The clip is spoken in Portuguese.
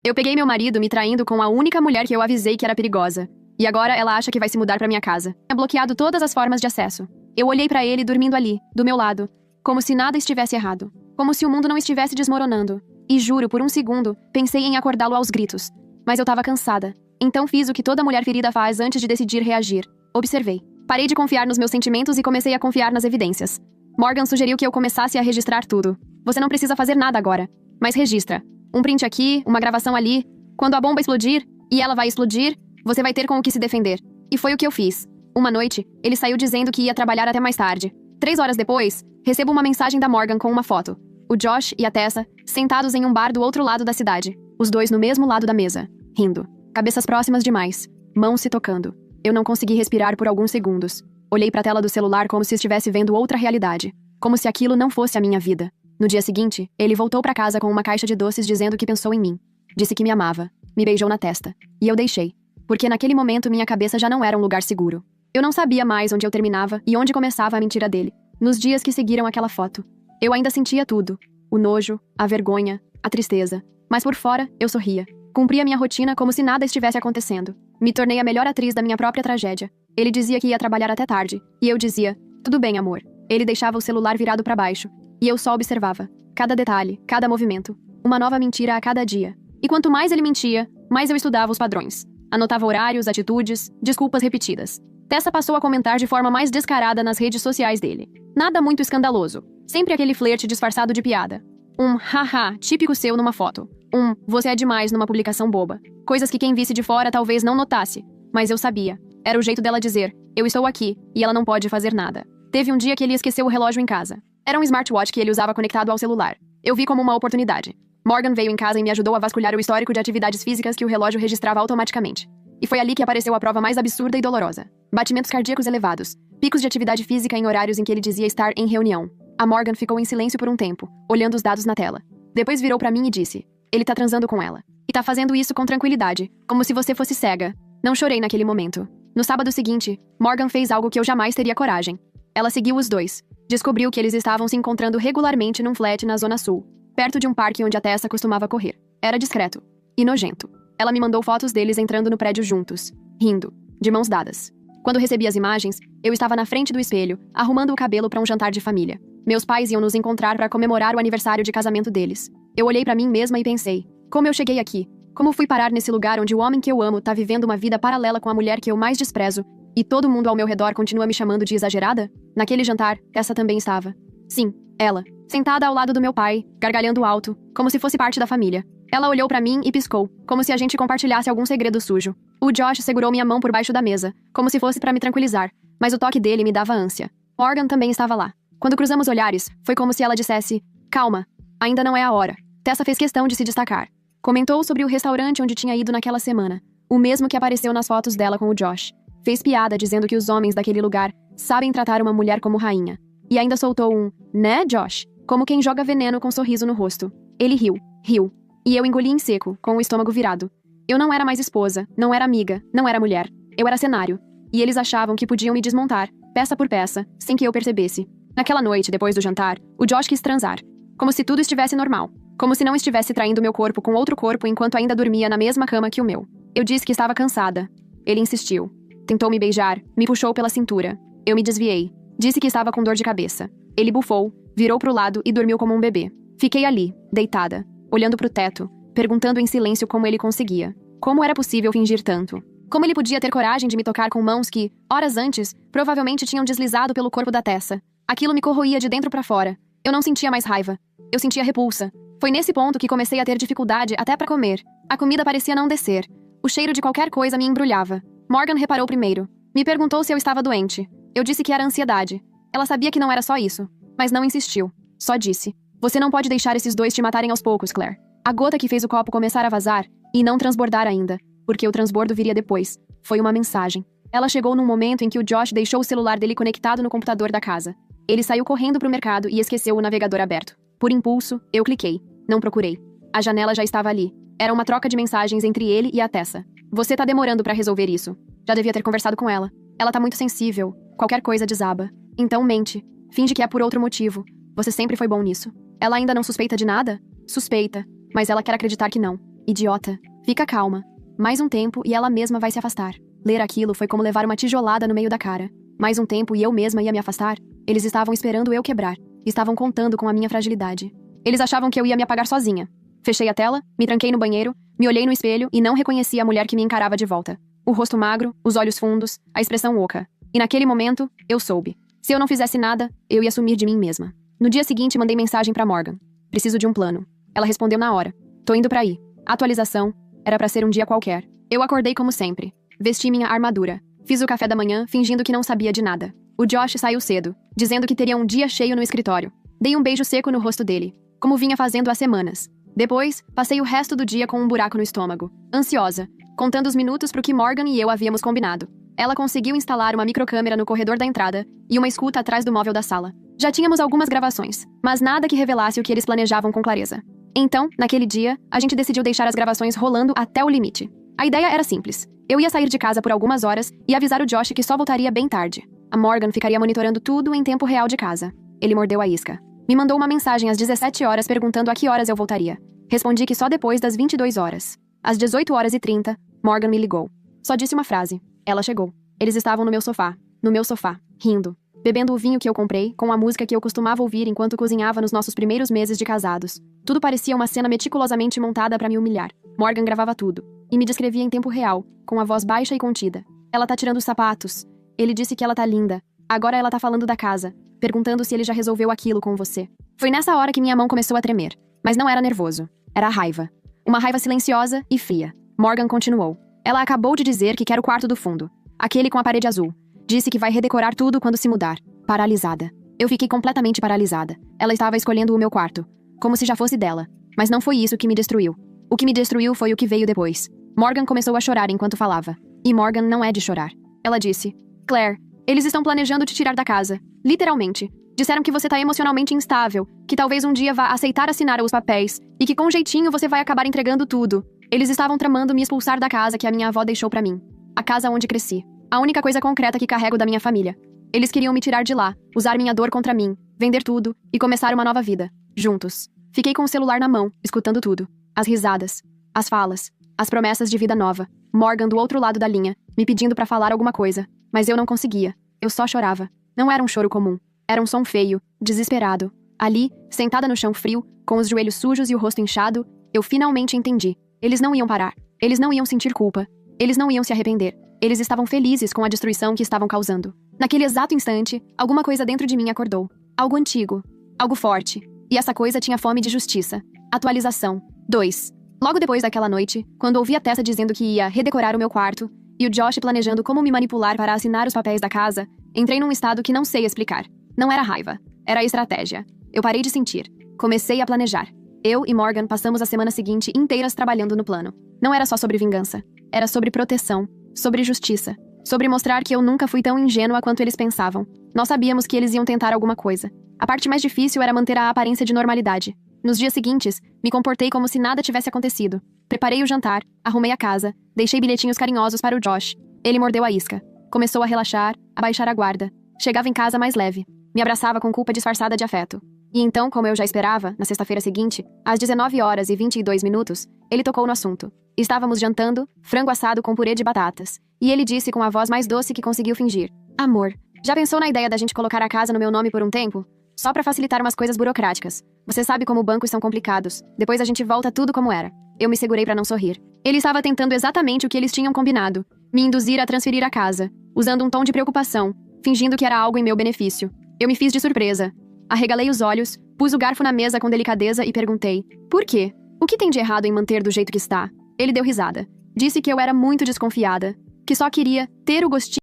Eu peguei meu marido me traindo com a única mulher que eu avisei que era perigosa. E agora ela acha que vai se mudar pra minha casa. Tinha bloqueado todas as formas de acesso. Eu olhei pra ele dormindo ali, do meu lado, como se nada estivesse errado. Como se o mundo não estivesse desmoronando. E juro, por um segundo, pensei em acordá-lo aos gritos. Mas eu tava cansada. Então fiz o que toda mulher ferida faz antes de decidir reagir. Observei. Parei de confiar nos meus sentimentos e comecei a confiar nas evidências. Morgan sugeriu que eu começasse a registrar tudo. Você não precisa fazer nada agora. Mas registra. Um print aqui, uma gravação ali. Quando a bomba explodir, e ela vai explodir, você vai ter com o que se defender. E foi o que eu fiz. Uma noite, ele saiu dizendo que ia trabalhar até mais tarde. 3 horas depois, recebo uma mensagem da Morgan com uma foto. O Josh e a Tessa, sentados em um bar do outro lado da cidade. Os dois no mesmo lado da mesa, rindo. Cabeças próximas demais. Mãos se tocando. Eu não consegui respirar por alguns segundos. Olhei pra tela do celular como se estivesse vendo outra realidade. Como se aquilo não fosse a minha vida. No dia seguinte, ele voltou pra casa com uma caixa de doces dizendo que pensou em mim. Disse que me amava. Me beijou na testa. E eu deixei. Porque naquele momento minha cabeça já não era um lugar seguro. Eu não sabia mais onde eu terminava e onde começava a mentira dele. Nos dias que seguiram aquela foto. Eu ainda sentia tudo. O nojo, a vergonha, a tristeza. Mas por fora, eu sorria. Cumpria minha rotina como se nada estivesse acontecendo. Me tornei a melhor atriz da minha própria tragédia. Ele dizia que ia trabalhar até tarde. E eu dizia, tudo bem, amor. Ele deixava o celular virado pra baixo. E eu só observava. Cada detalhe, cada movimento. Uma nova mentira a cada dia. E quanto mais ele mentia, mais eu estudava os padrões. Anotava horários, atitudes, desculpas repetidas. Tessa passou a comentar de forma mais descarada nas redes sociais dele. Nada muito escandaloso. Sempre aquele flerte disfarçado de piada. Um haha típico seu numa foto. Um você é demais numa publicação boba. Coisas que quem visse de fora talvez não notasse. Mas eu sabia. Era o jeito dela dizer, eu estou aqui, e ela não pode fazer nada. Teve um dia que ele esqueceu o relógio em casa. Era um smartwatch que ele usava conectado ao celular. Eu vi como uma oportunidade. Morgan veio em casa e me ajudou a vasculhar o histórico de atividades físicas que o relógio registrava automaticamente. E foi ali que apareceu a prova mais absurda e dolorosa. Batimentos cardíacos elevados. Picos de atividade física em horários em que ele dizia estar em reunião. A Morgan ficou em silêncio por um tempo, olhando os dados na tela. Depois virou pra mim e disse, ele tá transando com ela. E tá fazendo isso com tranquilidade, como se você fosse cega. Não chorei naquele momento. No sábado seguinte, Morgan fez algo que eu jamais teria coragem. Ela seguiu os dois. Descobriu que eles estavam se encontrando regularmente num flat na Zona Sul, perto de um parque onde a Tessa costumava correr. Era discreto. E nojento. Ela me mandou fotos deles entrando no prédio juntos, rindo, de mãos dadas. Quando recebi as imagens, eu estava na frente do espelho, arrumando o cabelo para um jantar de família. Meus pais iam nos encontrar para comemorar o aniversário de casamento deles. Eu olhei para mim mesma e pensei, como eu cheguei aqui? Como fui parar nesse lugar onde o homem que eu amo tá vivendo uma vida paralela com a mulher que eu mais desprezo, e todo mundo ao meu redor continua me chamando de exagerada? Naquele jantar, Tessa também estava. Sim, ela, sentada ao lado do meu pai, gargalhando alto, como se fosse parte da família. Ela olhou pra mim e piscou, como se a gente compartilhasse algum segredo sujo. O Josh segurou minha mão por baixo da mesa, como se fosse pra me tranquilizar, mas o toque dele me dava ânsia. Morgan também estava lá. Quando cruzamos olhares, foi como se ela dissesse, calma, ainda não é a hora. Tessa fez questão de se destacar. Comentou sobre o restaurante onde tinha ido naquela semana, o mesmo que apareceu nas fotos dela com o Josh. Fez piada dizendo que os homens daquele lugar sabem tratar uma mulher como rainha. E ainda soltou um, né, Josh? Como quem joga veneno com um sorriso no rosto. Ele riu. E eu engoli em seco, com o estômago virado. Eu não era mais esposa, não era amiga, não era mulher. Eu era cenário. E eles achavam que podiam me desmontar, peça por peça, sem que eu percebesse. Naquela noite, depois do jantar, o Josh quis transar. Como se tudo estivesse normal. Como se não estivesse traindo meu corpo com outro corpo enquanto ainda dormia na mesma cama que o meu. Eu disse que estava cansada. Ele insistiu. Tentou me beijar, me puxou pela cintura. Eu me desviei. Disse que estava com dor de cabeça. Ele bufou, virou pro lado e dormiu como um bebê. Fiquei ali, deitada, olhando pro teto, perguntando em silêncio como ele conseguia. Como era possível fingir tanto? Como ele podia ter coragem de me tocar com mãos que, horas antes, provavelmente tinham deslizado pelo corpo da Tessa? Aquilo me corroía de dentro pra fora. Eu não sentia mais raiva. Eu sentia repulsa. Foi nesse ponto que comecei a ter dificuldade até pra comer. A comida parecia não descer. O cheiro de qualquer coisa me embrulhava. Morgan reparou primeiro. Me perguntou se eu estava doente. Eu disse que era ansiedade. Ela sabia que não era só isso, mas não insistiu. Só disse, você não pode deixar esses dois te matarem aos poucos, Claire. A gota que fez o copo começar a vazar, e não transbordar ainda, porque o transbordo viria depois, foi uma mensagem. Ela chegou num momento em que o Josh deixou o celular dele conectado no computador da casa. Ele saiu correndo pro mercado e esqueceu o navegador aberto. Por impulso, eu cliquei. Não procurei. A janela já estava ali. Era uma troca de mensagens entre ele e a Tessa. Você tá demorando pra resolver isso. Já devia ter conversado com ela. Ela tá muito sensível. Qualquer coisa desaba. Então mente. Finge que é por outro motivo. Você sempre foi bom nisso. Ela ainda não suspeita de nada? Suspeita. Mas ela quer acreditar que não. Idiota. Fica calma. Mais um tempo e ela mesma vai se afastar. Ler aquilo foi como levar uma tijolada no meio da cara. Mais um tempo e eu mesma ia me afastar. Eles estavam esperando eu quebrar. Estavam contando com a minha fragilidade. Eles achavam que eu ia me apagar sozinha. Fechei a tela, me tranquei no banheiro, me olhei no espelho e não reconheci a mulher que me encarava de volta. O rosto magro, os olhos fundos, a expressão oca. E naquele momento, eu soube. Se eu não fizesse nada, eu ia sumir de mim mesma. No dia seguinte, mandei mensagem pra Morgan. Preciso de um plano. Ela respondeu na hora. Tô indo pra aí. Atualização. Era pra ser um dia qualquer. Eu acordei como sempre. Vesti minha armadura. Fiz o café da manhã, fingindo que não sabia de nada. O Josh saiu cedo, dizendo que teria um dia cheio no escritório. Dei um beijo seco no rosto dele, como vinha fazendo há semanas. Depois, passei o resto do dia com um buraco no estômago, ansiosa, contando os minutos pro que Morgan e eu havíamos combinado. Ela conseguiu instalar uma microcâmera no corredor da entrada e uma escuta atrás do móvel da sala. Já tínhamos algumas gravações, mas nada que revelasse o que eles planejavam com clareza. Então, naquele dia, a gente decidiu deixar as gravações rolando até o limite. A ideia era simples. Eu ia sair de casa por algumas horas e avisar o Josh que só voltaria bem tarde. A Morgan ficaria monitorando tudo em tempo real de casa. Ele mordeu a isca. Me mandou uma mensagem às 17 horas perguntando a que horas eu voltaria. Respondi que só depois das 22 horas. Às 18h30, Morgan me ligou. Só disse uma frase. Ela chegou. Eles estavam no meu sofá, rindo, bebendo o vinho que eu comprei, com a música que eu costumava ouvir enquanto cozinhava nos nossos primeiros meses de casados. Tudo parecia uma cena meticulosamente montada pra me humilhar. Morgan gravava tudo e me descrevia em tempo real, com a voz baixa e contida. Ela tá tirando os sapatos. Ele disse que ela tá linda. Agora ela tá falando da casa, perguntando se ele já resolveu aquilo com você. Foi nessa hora que minha mão começou a tremer. Mas não era nervoso. Era raiva. Uma raiva silenciosa e fria. Morgan continuou. Ela acabou de dizer que quer o quarto do fundo. Aquele com a parede azul. Disse que vai redecorar tudo quando se mudar. Paralisada. Eu fiquei completamente paralisada. Ela estava escolhendo o meu quarto. Como se já fosse dela. Mas não foi isso que me destruiu. O que me destruiu foi o que veio depois. Morgan começou a chorar enquanto falava. E Morgan não é de chorar. Ela disse. Claire, eles estão planejando te tirar da casa. Literalmente. Disseram que você tá emocionalmente instável, que talvez um dia vá aceitar assinar os papéis, e que com jeitinho você vai acabar entregando tudo. Eles estavam tramando me expulsar da casa que a minha avó deixou pra mim. A casa onde cresci. A única coisa concreta que carrego da minha família. Eles queriam me tirar de lá, usar minha dor contra mim, vender tudo e começar uma nova vida. Juntos. Fiquei com o celular na mão, escutando tudo. As risadas. As falas. As promessas de vida nova. Morgan do outro lado da linha, me pedindo pra falar alguma coisa. Mas eu não conseguia. Eu só chorava. Não era um choro comum. Era um som feio, desesperado. Ali, sentada no chão frio, com os joelhos sujos e o rosto inchado, eu finalmente entendi. Eles não iam parar. Eles não iam sentir culpa. Eles não iam se arrepender. Eles estavam felizes com a destruição que estavam causando. Naquele exato instante, alguma coisa dentro de mim acordou. Algo antigo. Algo forte. E essa coisa tinha fome de justiça. Atualização. 2. Logo depois daquela noite, quando ouvi a Tessa dizendo que ia redecorar o meu quarto, e o Josh planejando como me manipular para assinar os papéis da casa, entrei num estado que não sei explicar. Não era raiva. Era estratégia. Eu parei de sentir. Comecei a planejar. Eu e Morgan passamos a semana seguinte inteiras trabalhando no plano. Não era só sobre vingança. Era sobre proteção. Sobre justiça. Sobre mostrar que eu nunca fui tão ingênua quanto eles pensavam. Nós sabíamos que eles iam tentar alguma coisa. A parte mais difícil era manter a aparência de normalidade. Nos dias seguintes, me comportei como se nada tivesse acontecido. Preparei o jantar, arrumei a casa, deixei bilhetinhos carinhosos para o Josh. Ele mordeu a isca. Começou a relaxar, a baixar a guarda. Chegava em casa mais leve. Me abraçava com culpa disfarçada de afeto. E então, como eu já esperava, na sexta-feira seguinte, às 19h22, ele tocou no assunto. Estávamos jantando, frango assado com purê de batatas. E ele disse com a voz mais doce que conseguiu fingir. Amor, já pensou na ideia da gente colocar a casa no meu nome por um tempo? Só pra facilitar umas coisas burocráticas. Você sabe como bancos são complicados. Depois a gente volta tudo como era. Eu me segurei pra não sorrir. Ele estava tentando exatamente o que eles tinham combinado. Me induzir a transferir a casa. Usando um tom de preocupação. Fingindo que era algo em meu benefício. Eu me fiz de surpresa. Arregalei os olhos, pus o garfo na mesa com delicadeza e perguntei. Por quê? O que tem de errado em manter do jeito que está? Ele deu risada. Disse que eu era muito desconfiada. Que só queria ter o gostinho